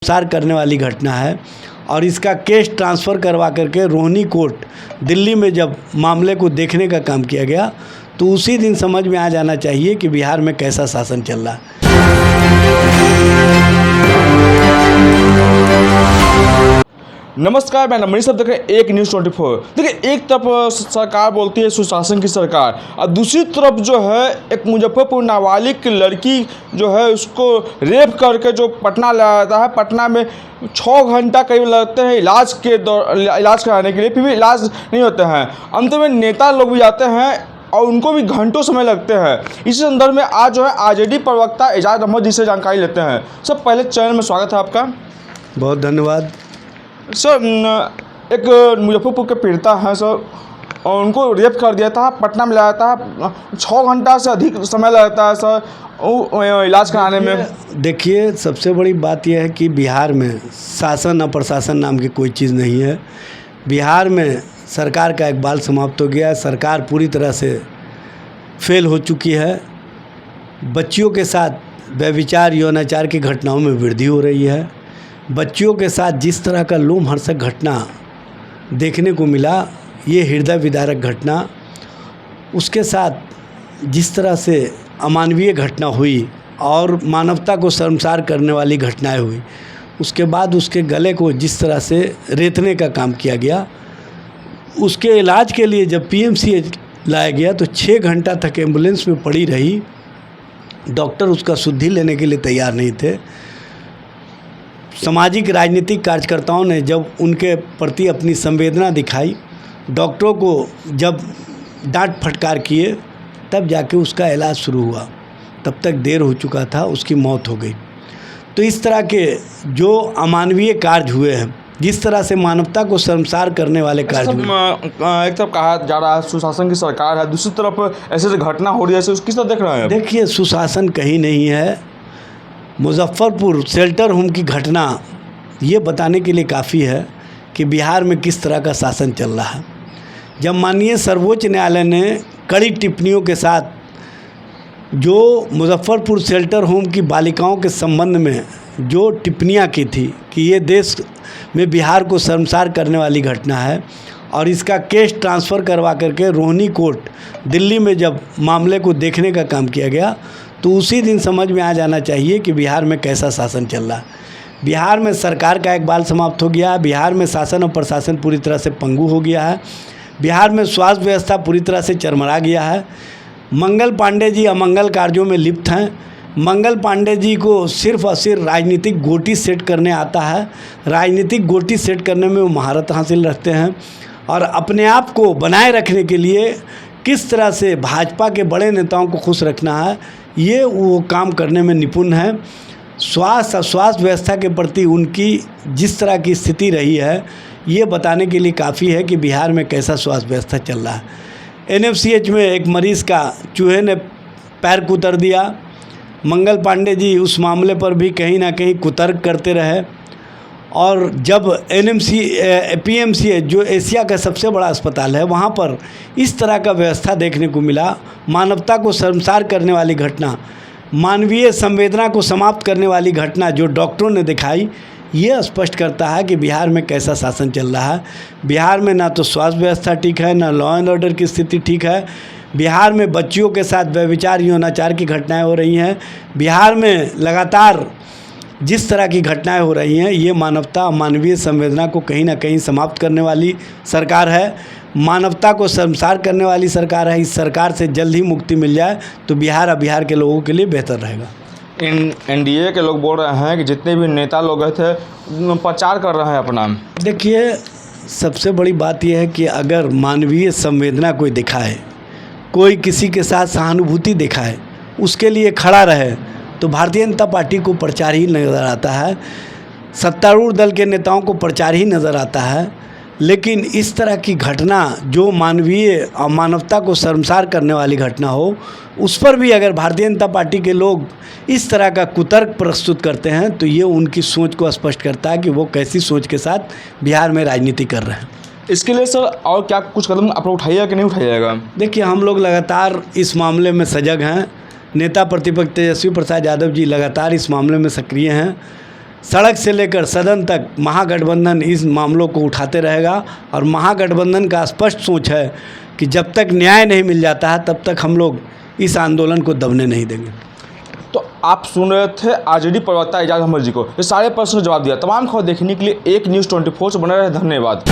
शर्मसार करने वाली घटना है और इसका केस ट्रांसफ़र करवा करके रोहिणी कोर्ट दिल्ली में जब मामले को देखने का काम किया गया तो उसी दिन समझ में आ जाना चाहिए कि बिहार में कैसा शासन चल रहा है। नमस्कार, मैं मनीष साहब देख रहे हैं एक न्यूज़ 24। देखिए, एक तरफ सरकार बोलती है सुशासन की सरकार और दूसरी तरफ जो है एक मुजफ्फरपुर नाबालिग की लड़की जो है उसको रेप करके जो पटना लाया जाता है। पटना में 6 घंटा करीब लगते हैं इलाज कराने के लिए, फिर भी इलाज नहीं होते हैं। अंत में नेता लोग भी जाते हैं और उनको भी घंटों समय लगते हैं। इसी संदर्भ में आज जो है आरजेडी प्रवक्ता एजाज अहमद जी से जानकारी लेते हैं। सर, पहले चैनल में स्वागत है आपका। बहुत धन्यवाद। सर, एक मुजफ्फरपुर के पीड़िता हैं सर, और उनको रेप कर दिया था, पटना में लाया था, 6 घंटा से अधिक समय लगता है सर इलाज कराने में। देखिए, सबसे बड़ी बात यह है कि बिहार में शासन और प्रशासन नाम की कोई चीज़ नहीं है। बिहार में सरकार का इकबाल समाप्त हो गया है। सरकार पूरी तरह से फेल हो चुकी है। बच्चियों के साथ व्यभिचार यौनाचार की घटनाओं में वृद्धि हो रही है। बच्चियों के साथ जिस तरह का लोमहर्षक घटना देखने को मिला, ये हृदय विदारक घटना, उसके साथ जिस तरह से अमानवीय घटना हुई और मानवता को शर्मसार करने वाली घटनाएं हुई, उसके बाद उसके गले को जिस तरह से रेतने का काम किया गया, उसके इलाज के लिए जब पीएमसीएच लाया गया तो 6 घंटा तक एम्बुलेंस में पड़ी रही। डॉक्टर उसका शुद्धि लेने के लिए तैयार नहीं थे। सामाजिक राजनीतिक कार्यकर्ताओं ने जब उनके प्रति अपनी संवेदना दिखाई, डॉक्टरों को जब डांट फटकार किए, तब जाके उसका इलाज शुरू हुआ। तब तक देर हो चुका था, उसकी मौत हो गई। तो इस तरह के जो अमानवीय कार्य हुए हैं, जिस तरह से मानवता को शर्मसार करने वाले कार्य हुए, एक तरफ कहा जा रहा है सुशासन की सरकार है, दूसरी तरफ ऐसे घटना हो रही है, किस तरह देख रहे हैं? देखिए, सुशासन कहीं नहीं है। मुजफ्फरपुर शेल्टर होम की घटना ये बताने के लिए काफ़ी है कि बिहार में किस तरह का शासन चल रहा है। जब माननीय सर्वोच्च न्यायालय ने कड़ी टिप्पणियों के साथ जो मुजफ्फरपुर शेल्टर होम की बालिकाओं के संबंध में जो टिप्पणियां की थी कि ये देश में बिहार को शर्मसार करने वाली घटना है और इसका केस ट्रांसफ़र करवा करके रोहिणी कोर्ट दिल्ली में जब मामले को देखने का काम किया गया तो उसी दिन समझ में आ जाना चाहिए कि बिहार में कैसा शासन चल रहा है। बिहार में सरकार का इकबाल समाप्त हो गया है। बिहार में शासन और प्रशासन पूरी तरह से पंगु हो गया है। बिहार में स्वास्थ्य व्यवस्था पूरी तरह से चरमरा गया है। मंगल पांडे जी अमंगल कार्यों में लिप्त हैं। मंगल पांडे जी को सिर्फ और सिर्फ राजनीतिक गोटी सेट करने आता है। राजनीतिक गोटी सेट करने में वो महारत हासिल रखते हैं और अपने आप को बनाए रखने के लिए किस तरह से भाजपा के बड़े नेताओं को खुश रखना है, ये वो काम करने में निपुण है। स्वास्थ्य व्यवस्था के प्रति उनकी जिस तरह की स्थिति रही है, ये बताने के लिए काफ़ी है कि बिहार में कैसा स्वास्थ्य व्यवस्था चल रहा है। एनएफसीएच में एक मरीज़ का चूहे ने पैर कुतर दिया। मंगल पांडे जी उस मामले पर भी कहीं ना कहीं कुतर्क करते रहे और जब पीएमसीएच जो एशिया का सबसे बड़ा अस्पताल है, वहाँ पर इस तरह का व्यवस्था देखने को मिला, मानवता को शर्मसार करने वाली घटना, मानवीय संवेदना को समाप्त करने वाली घटना जो डॉक्टरों ने दिखाई, ये स्पष्ट करता है कि बिहार में कैसा शासन चल रहा है। बिहार में ना तो स्वास्थ्य व्यवस्था ठीक है, ना लॉ एंड ऑर्डर की स्थिति ठीक है। बिहार में बच्चियों के साथ व्यभिचार यौनाचार की घटनाएं हो रही हैं। बिहार में लगातार जिस तरह की घटनाएं हो रही हैं, ये मानवता मानवीय संवेदना को कहीं ना कहीं समाप्त करने वाली सरकार है, मानवता को शर्मसार करने वाली सरकार है। इस सरकार से जल्द ही मुक्ति मिल जाए तो बिहार और बिहार के लोगों के लिए बेहतर रहेगा। एनडीए के लोग बोल रहे हैं कि जितने भी नेता लोग गए थे प्रचार कर रहे हैं अपना। देखिए, सबसे बड़ी बात यह है कि अगर मानवीय संवेदना कोई दिखाए, कोई किसी के साथ सहानुभूति दिखाए, उसके लिए खड़ा रहे, तो भारतीय जनता पार्टी को प्रचार ही नज़र आता है, सत्तारूढ़ दल के नेताओं को प्रचार ही नज़र आता है। लेकिन इस तरह की घटना जो मानवीय और मानवता को शर्मसार करने वाली घटना हो, उस पर भी अगर भारतीय जनता पार्टी के लोग इस तरह का कुतर्क प्रस्तुत करते हैं तो ये उनकी सोच को स्पष्ट करता है कि वो कैसी सोच के साथ बिहार में राजनीति कर रहे हैं। इसके लिए सर और क्या कुछ कदम आप उठाइएगा कि नहीं उठाइएगा? देखिए, हम लोग लगातार इस मामले में सजग हैं। नेता प्रतिपक्ष तेजस्वी प्रसाद यादव जी लगातार इस मामले में सक्रिय हैं। सड़क से लेकर सदन तक महागठबंधन इस मामलों को उठाते रहेगा और महागठबंधन का स्पष्ट सोच है कि जब तक न्याय नहीं मिल जाता है तब तक हम लोग इस आंदोलन को दबने नहीं देंगे। तो आप सुन रहे थे आरजेडी प्रवक्ता एजाज अहमद जी को। ये सारे प्रश्नों का जवाब दिया। तमाम खबर देखने के लिए एक न्यूज़ 24 से बने रहे। धन्यवाद।